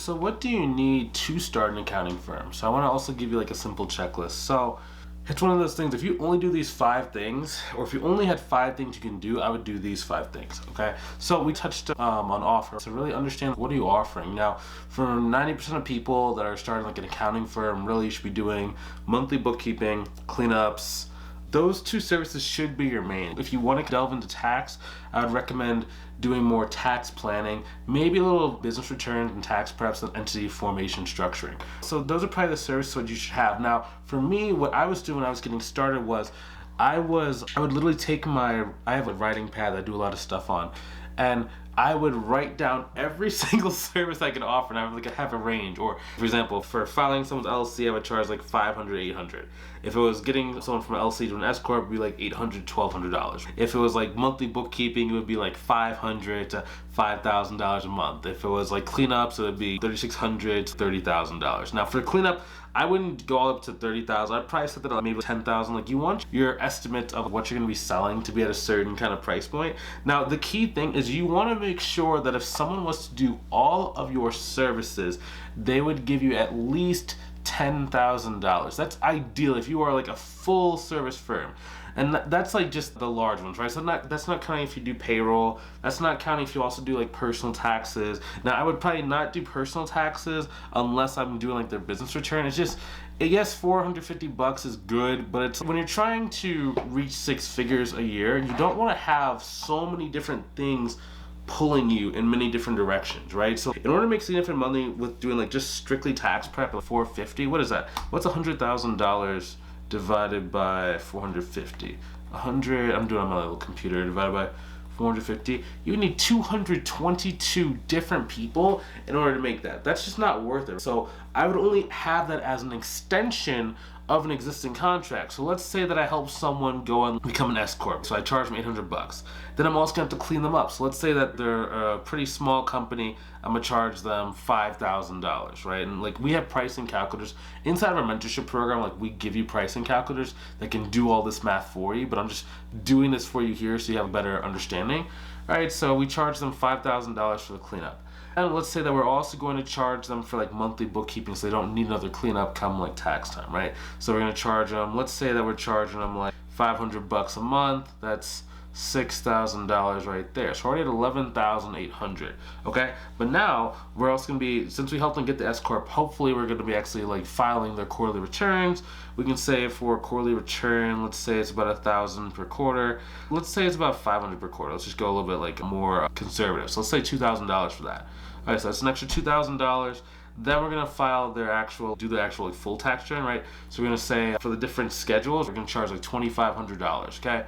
So what do you need to start an accounting firm? So I want to also give you like a simple checklist. So it's one of those things, if you only do these 5 things, or if you only had 5 things you can do, I would do these 5 things, okay? So we touched on offer, so really understand what are you offering. Now, for 90% of people that are starting like an accounting firm, really you should be doing monthly bookkeeping, cleanups. Those 2 services should be your main. If you want to delve into tax, I would recommend doing more tax planning, maybe a little business returns and tax preps and entity formation structuring. So those are probably the services that you should have. Now, for me, what I was doing when I was getting started was I would literally take I have a writing pad that I do a lot of stuff on, and I would write down every single service I could offer, and I would have a range. Or, for example, for filing someone's LLC, I would charge like $500, $800. If it was getting someone from an LLC to an S corp, it would be like $800, $1,200. If it was like monthly bookkeeping, it would be like $500 to $5,000 a month. If it was like cleanups, it would be $3,600 to $30,000. Now, for cleanup, I wouldn't go up to $30,000. I'd probably set that at maybe $10,000. Like, you want your estimate of what you're going to be selling to be at a certain kind of price point. Now, the key thing is you want to make sure that if someone was to do all of your services, they would give you at least $10,000. That's ideal if you are like a full service firm. And that's like just the large ones, right? So that's not counting if you do payroll. That's not counting if you also do like personal taxes. Now, I would probably not do personal taxes unless I'm doing like their business return. It's just, yes, $450 is good, but it's when you're trying to reach 6 figures a year, you don't want to have so many different things pulling you in many different directions, right? So in order to make significant money with doing like just strictly tax prep at $450, what is that? What's $100,000 divided by 450? 100, I'm doing it on my little computer, divided by 450. You need 222 different people in order to make that. That's just not worth it. So I would only have that as an extension of an existing contract. So let's say that I help someone go and become an S corp. So I charge them $800. Then I'm also gonna have to clean them up. So let's say that they're a pretty small company. I'm gonna charge them $5,000, right? And like, we have pricing calculators inside of our mentorship program. Like, we give you pricing calculators that can do all this math for you, but I'm just doing this for you here so you have a better understanding. All right, so we charge them $5,000 for the cleanup. And let's say that we're also going to charge them for like monthly bookkeeping, so they don't need another cleanup come like tax time, right? So we're going to charge them, let's say that we're charging them like $500 a month. That's $6,000 right there. So we're already at $11,800, okay? But now we're also going to be, since we helped them get the S corp, hopefully we're going to be actually like filing their quarterly returns. We can say for a quarterly return, let's say it's about $1,000 per quarter. Let's say it's about $500 per quarter. Let's just go a little bit like more conservative. So let's say $2,000 for that. All right, so that's an extra $2,000. Then we're gonna file do the actual like full tax return, right? So we're gonna say for the different schedules, we're gonna charge like $2,500, okay?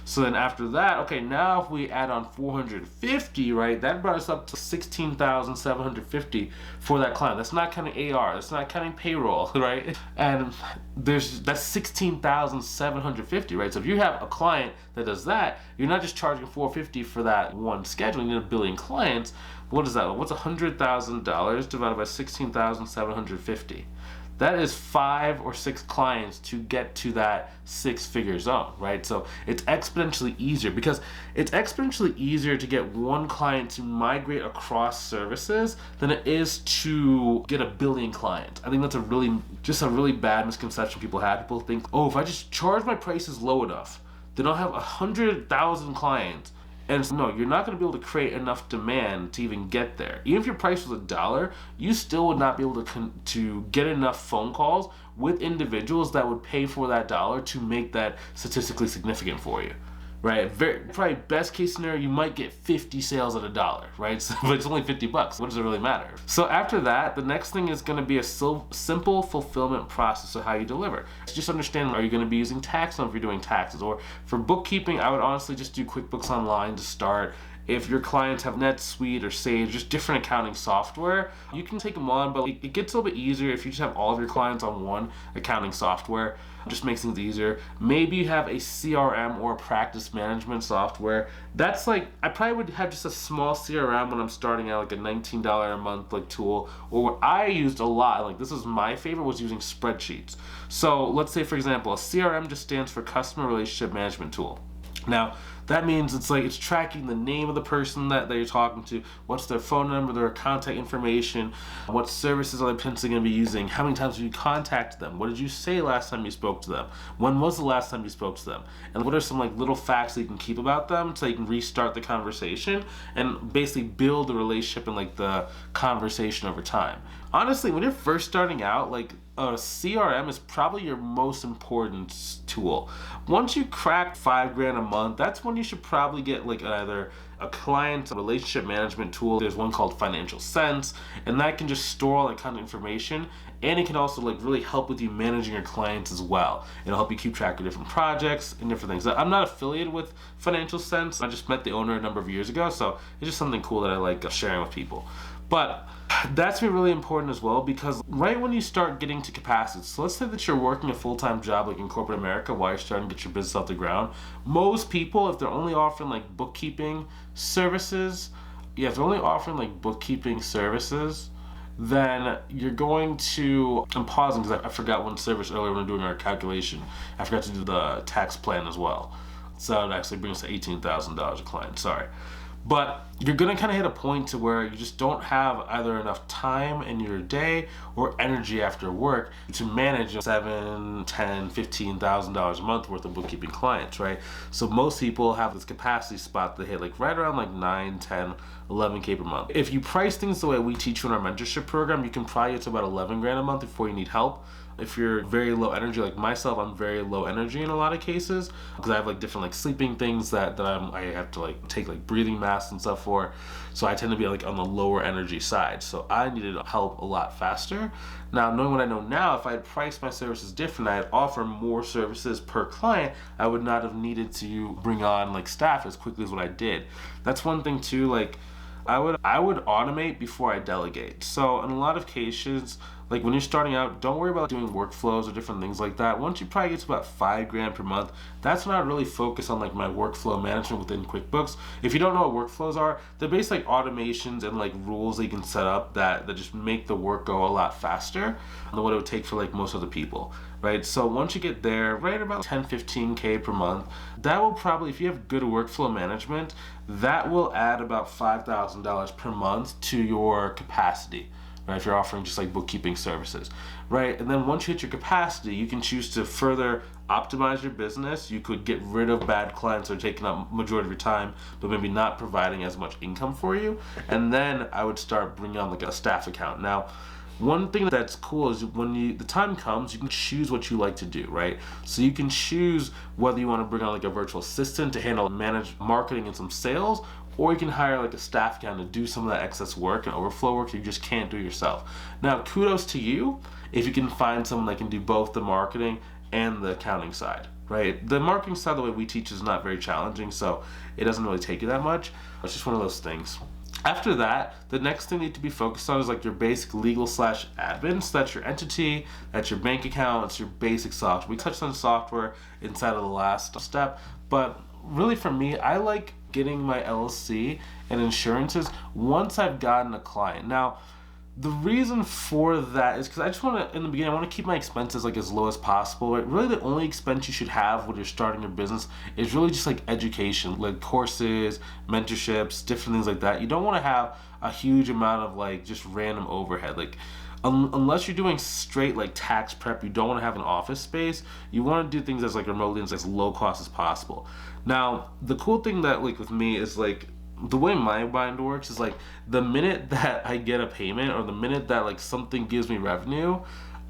So then after that, okay, now if we add on 450, right, that brought us up to 16,750 for that client. That's not counting AR, that's not counting payroll, right? And that's 16,750, right? So if you have a client that does that, you're not just charging 450 for that one schedule. You need a billion clients. What is that? What's $100,000 divided by 16,750? That is 5 or 6 clients to get to that 6-figure zone, right? So it's exponentially easier, because it's exponentially easier to get one client to migrate across services than it is to get a billion clients. I think that's a really bad misconception people have. People think, oh, if I just charge my prices low enough, then I'll have 100,000 clients. And no, you're not going to be able to create enough demand to even get there. Even if your price was $1, you still would not be able to get enough phone calls with individuals that would pay for that dollar to make that statistically significant for you, right? Probably best case scenario, you might get 50 sales at $1, right? So, but it's only $50. What does it really matter? So after that, the next thing is going to be a simple fulfillment process of how you deliver. Just understand, are you going to be using tax if you're doing taxes? Or for bookkeeping, I would honestly just do QuickBooks Online to start. If your clients have NetSuite or Sage, just different accounting software, you can take them on, but it gets a little bit easier if you just have all of your clients on one accounting software. It just makes things easier. Maybe you have a CRM or a practice management software. That's like, I probably would have just a small CRM when I'm starting out, like a $19 a month like tool. Or what I used a lot, like this is my favorite, was using spreadsheets. So let's say, for example, a CRM just stands for Customer Relationship Management Tool. Now, That means it's tracking the name of the person that you're talking to, what's their phone number, their contact information, what services are they potentially going to be using, how many times have you contacted them, what did you say last time you spoke to them, when was the last time you spoke to them, and what are some like little facts that you can keep about them so you can restart the conversation and basically build the relationship and like the conversation over time. Honestly, when you're first starting out, like a CRM is probably your most important tool. Once you crack $5,000 a month, that's when you should probably get like either a client relationship management tool. There's one called Financial Sense, and that can just store all that kind of information, and it can also like really help with you managing your clients as well. It'll help you keep track of different projects and different things. I'm not affiliated with Financial Sense. I just met the owner a number of years ago, so it's just something cool that I like sharing with people. But that's been really important as well, because right when you start getting to capacity, so let's say that you're working a full-time job like in corporate America while you're starting to get your business off the ground. Most people, if they're only offering like bookkeeping services, then you're going to, I'm pausing because I forgot one service earlier when doing our calculation. I forgot to do the tax plan as well. So it actually brings us to $18,000 a client, sorry. But you're going to kind of hit a point to where you just don't have either enough time in your day or energy after work to manage $7,000, $10,000, $15,000 a month worth of bookkeeping clients, right? So most people have this capacity spot that hit like right around like 9, 10, 11K per month. If you price things the way we teach you in our mentorship program, you can probably get to about $11,000 a month before you need help. If you're very low energy like myself, I'm very low energy in a lot of cases because I have like different like sleeping things that I have to like take like breathing masks and stuff for. So I tend to be like on the lower energy side. So I needed help a lot faster. Now, knowing what I know now, if I had priced my services different, I'd offer more services per client, I would not have needed to bring on like staff as quickly as what I did. That's one thing too, like I would automate before I delegate. So in a lot of cases, like when you're starting out, don't worry about doing workflows or different things like that. Once you probably get to about $5,000 per month, that's when I really focus on like my workflow management within QuickBooks. If you don't know what workflows are, they're basically like automations and like rules that you can set up that just make the work go a lot faster than what it would take for like most other people, right? So once you get there, right about 10, 15K per month, that will probably, if you have good workflow management, that will add about $5,000 per month to your capacity. Right, if you're offering just like bookkeeping services, right? And then once you hit your capacity, you can choose to further optimize your business. You could get rid of bad clients that are taking up majority of your time, but maybe not providing as much income for you. And then I would start bringing on like a staff account. Now, one thing that's cool is when the time comes, you can choose what you like to do, right? So you can choose whether you want to bring on like a virtual assistant to manage marketing and some sales, or you can hire like a staff account to do some of that excess work and overflow work you just can't do yourself. Now, kudos to you if you can find someone that can do both the marketing and the accounting side, right? The marketing side, the way we teach, is not very challenging, so it doesn't really take you that much. It's just one of those things. After that, the next thing you need to be focused on is like your basic legal/admin. So that's your entity, that's your bank account, it's your basic software. We touched on software inside of the last step, but really for me, I like getting my LLC and insurances once I've gotten a client. Now, the reason for that is because I just want to, in the beginning, I want to keep my expenses like as low as possible. Right? Really, the only expense you should have when you're starting your business is really just like education, like courses, mentorships, different things like that. You don't want to have a huge amount of like just random overhead. Like unless you're doing straight like tax prep, you don't want to have an office space. You want to do things as like remotely and as low cost as possible. Now, the cool thing that like with me is like the way my mind works is like the minute that I get a payment or the minute that like something gives me revenue,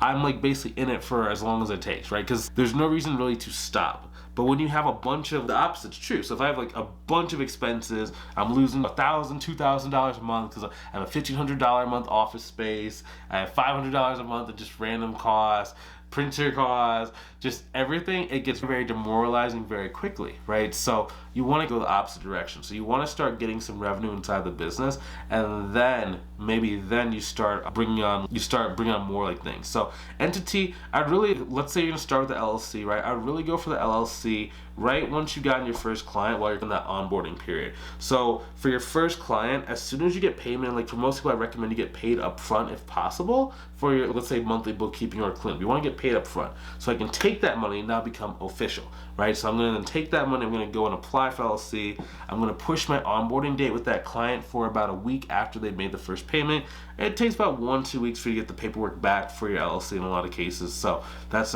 I'm like basically in it for as long as it takes, right? Because there's no reason really to stop. But when you have a bunch of, the opposite's true. So if I have like a bunch of expenses, I'm losing $1,000, $2,000 a month because I have a $1,500 a month office space, I have $500 a month of just random costs, printer costs, just everything, it gets very demoralizing very quickly, right? So you want to go the opposite direction. So you want to start getting some revenue inside the business, and then maybe then you start bringing on more like things. So entity, let's say you're gonna start with the LLC, right? I'd really go for the LLC right once you've gotten your first client while you're in that onboarding period. So for your first client, as soon as you get payment, like for most people, I recommend you get paid up front if possible for your, let's say, monthly bookkeeping or cleanup. You want to get paid up front so I can take that money and now become official, right? So I'm going to take that money, I'm going to go and apply apply for LLC. I'm going to push my onboarding date with that client for about a week after they've made the first payment. It takes about 1-2 weeks for you to get the paperwork back for your LLC in a lot of cases. So that's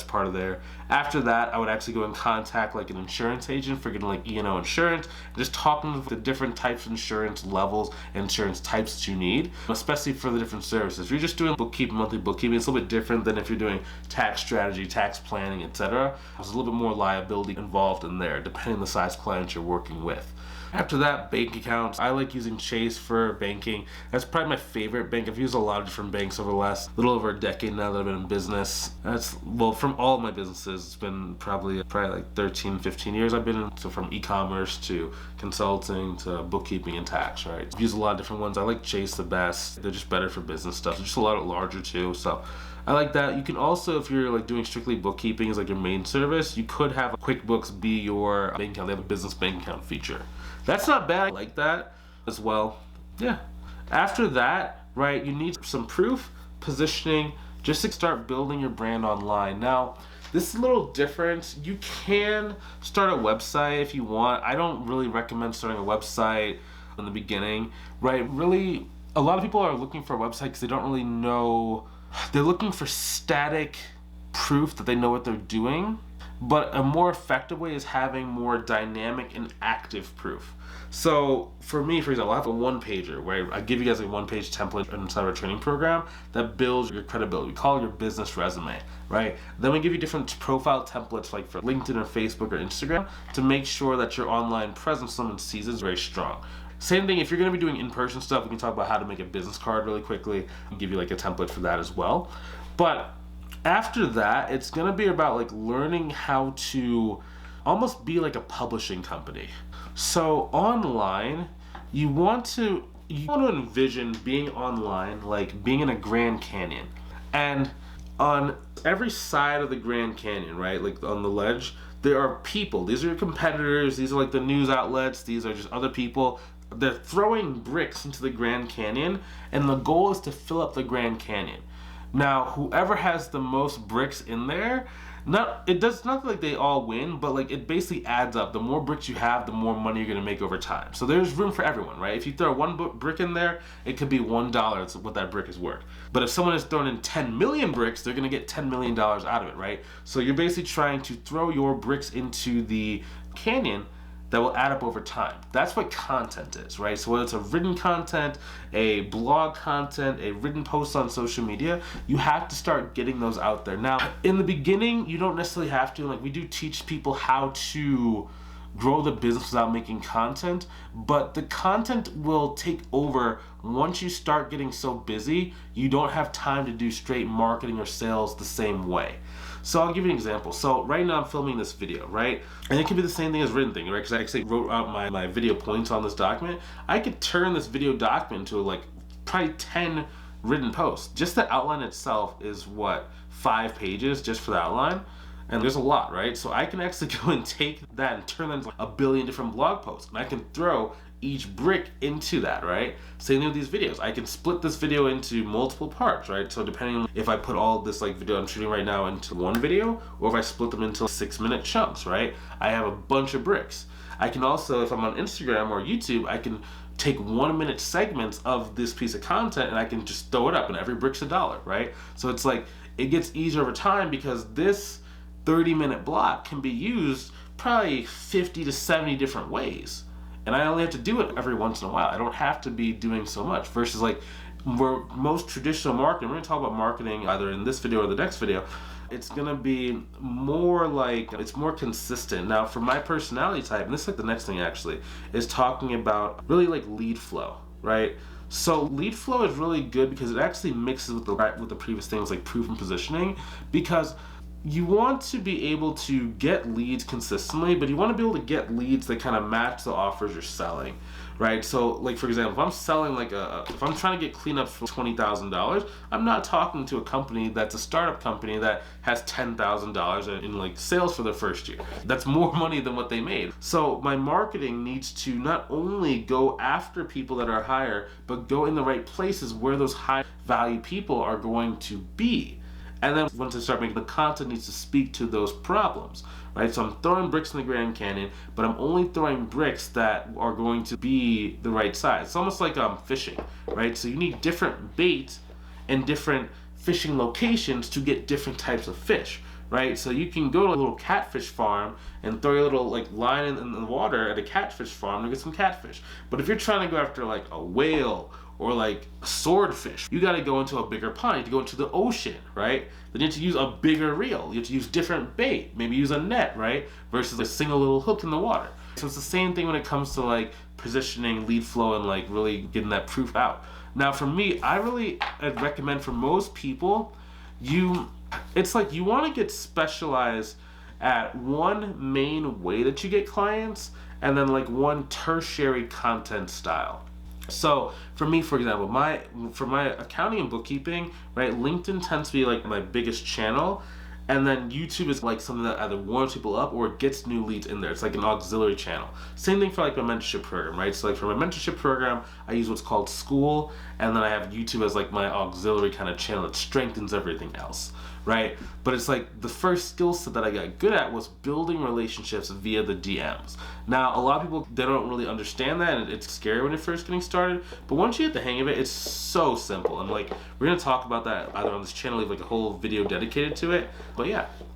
part of there. After that, I would actually go and contact like an insurance agent for getting like E&O insurance, and just talking to the different types of insurance levels and insurance types that you need, especially for the different services. If you're just doing bookkeeping, monthly bookkeeping, it's a little bit different than if you're doing tax strategy, tax planning, etc. There's a little bit more liability involved in there, depending on the size client you're working with. After that, bank accounts. I like using Chase for banking. That's probably my favorite bank. I've used a lot of different banks over the last little over a decade now that I've been in business. From all of my businesses, it's been probably like 13, 15 years I've been in. So from e-commerce to consulting to bookkeeping and tax, right? I've used a lot of different ones. I like Chase the best. They're just better for business stuff. They're just a lot larger too. So I like that. You can also, if you're like doing strictly bookkeeping as like your main service, you could have QuickBooks be your bank account. They have a business bank account feature. That's not bad. I like that as well. Yeah. After that, right, you need some proof, positioning, just to start building your brand online. Now, this is a little different. You can start a website if you want. I don't really recommend starting a website in the beginning, right? Really, a lot of people are looking for a website because they don't really know. They're looking for static proof that they know what they're doing. But a more effective way is having more dynamic and active proof. So for me, for example, I have a one-pager where I give you guys a one-page template inside of our training program that builds your credibility. We call it your business resume, right? Then we give you different profile templates like for LinkedIn or Facebook or Instagram to make sure that your online presence, someone sees, is very strong. Same thing, if you're going to be doing in-person stuff, we can talk about how to make a business card really quickly and give you like a template for that as well. But after that, it's going to be about like learning how to almost be like a publishing company. So online, you want to envision being online like being in a Grand Canyon. And on every side of the Grand Canyon, right, like on the ledge, there are people. These are your competitors. These are like the news outlets. These are just other people. They're throwing bricks into the Grand Canyon, and the goal is to fill up the Grand Canyon. Now, whoever has the most bricks in there, it does not like they all win, but like it basically adds up. The more bricks you have, the more money you're gonna make over time. So there's room for everyone, right? If you throw one brick in there, it could be $1. That's what that brick is worth. But if someone has thrown in 10 million bricks, they're gonna get $10 million out of it, right? So you're basically trying to throw your bricks into the canyon that will add up over time. That's what content is, right? So whether it's a written content, a blog content, a written post on social media, you have to start getting those out there. Now, in the beginning, you don't necessarily have to, like we do teach people how to grow the business without making content, but the content will take over once you start getting so busy, you don't have time to do straight marketing or sales the same way. So I'll give you an example. So right now I'm filming this video, right? And it could be the same thing as written thing, right? Because I actually wrote out my video points on this document. I could turn this video document into like probably 10 written posts. Just the outline itself is what, 5 pages just for the outline? And there's a lot, right? So I can actually go and take that and turn that into a billion different blog posts. And I can throw each brick into that, right? Same thing with these videos. I can split this video into multiple parts, right? So depending on if I put all this like video I'm shooting right now into one video, or if I split them into 6-minute chunks, right? I have a bunch of bricks. I can also, if I'm on Instagram or YouTube, I can take 1-minute segments of this piece of content and I can just throw it up, and every brick's $1, right? So it's like, it gets easier over time because this 30-minute block can be used probably 50 to 70 different ways. And I only have to do it every once in a while. I don't have to be doing so much. Versus like where most traditional marketing, we're gonna talk about marketing either in this video or the next video, it's gonna be more like, it's more consistent. Now for my personality type, and this is like the next thing actually, is talking about really like lead flow, right? So lead flow is really good because it actually mixes with the previous things like proof and positioning, because you want to be able to get leads consistently, but you want to be able to get leads that kind of match the offers you're selling, right? So like for example, if I'm selling like if I'm trying to get cleanups for $20,000, I'm not talking to a company that's a startup company that has $10,000 in like sales for their first year. That's more money than what they made. So my marketing needs to not only go after people that are higher, but go in the right places where those high value people are going to be. And then once I start making the content needs to speak to those problems, right? So I'm throwing bricks in the Grand Canyon, but I'm only throwing bricks that are going to be the right size. It's almost like fishing, right? So you need different bait and different fishing locations to get different types of fish, right? So you can go to a little catfish farm and throw your little like line in the water at a catfish farm to get some catfish. But if you're trying to go after like a whale or like a swordfish, you got to go into a bigger pond. You have to go into the ocean, right? Then you have to use a bigger reel. You have to use different bait. Maybe use a net, right? Versus a single little hook in the water. So it's the same thing when it comes to like positioning, lead flow, and like really getting that proof out. Now for me, I'd recommend for most people, it's like you want to get specialized at one main way that you get clients and then like one tertiary content style. So for me, for example, for my accounting and bookkeeping, right, LinkedIn tends to be like my biggest channel. And then YouTube is like something that either warms people up or gets new leads in there. It's like an auxiliary channel. Same thing for like my mentorship program, right? So like for my mentorship program, I use what's called School, and then I have YouTube as like my auxiliary kind of channel that strengthens everything else, right? But it's like the first skill set that I got good at was building relationships via the DMs. Now, a lot of people, they don't really understand that, and it's scary when you're first getting started, but once you get the hang of it, it's so simple. And like, we're gonna talk about that either on this channel, leave like a whole video dedicated to it. But yeah,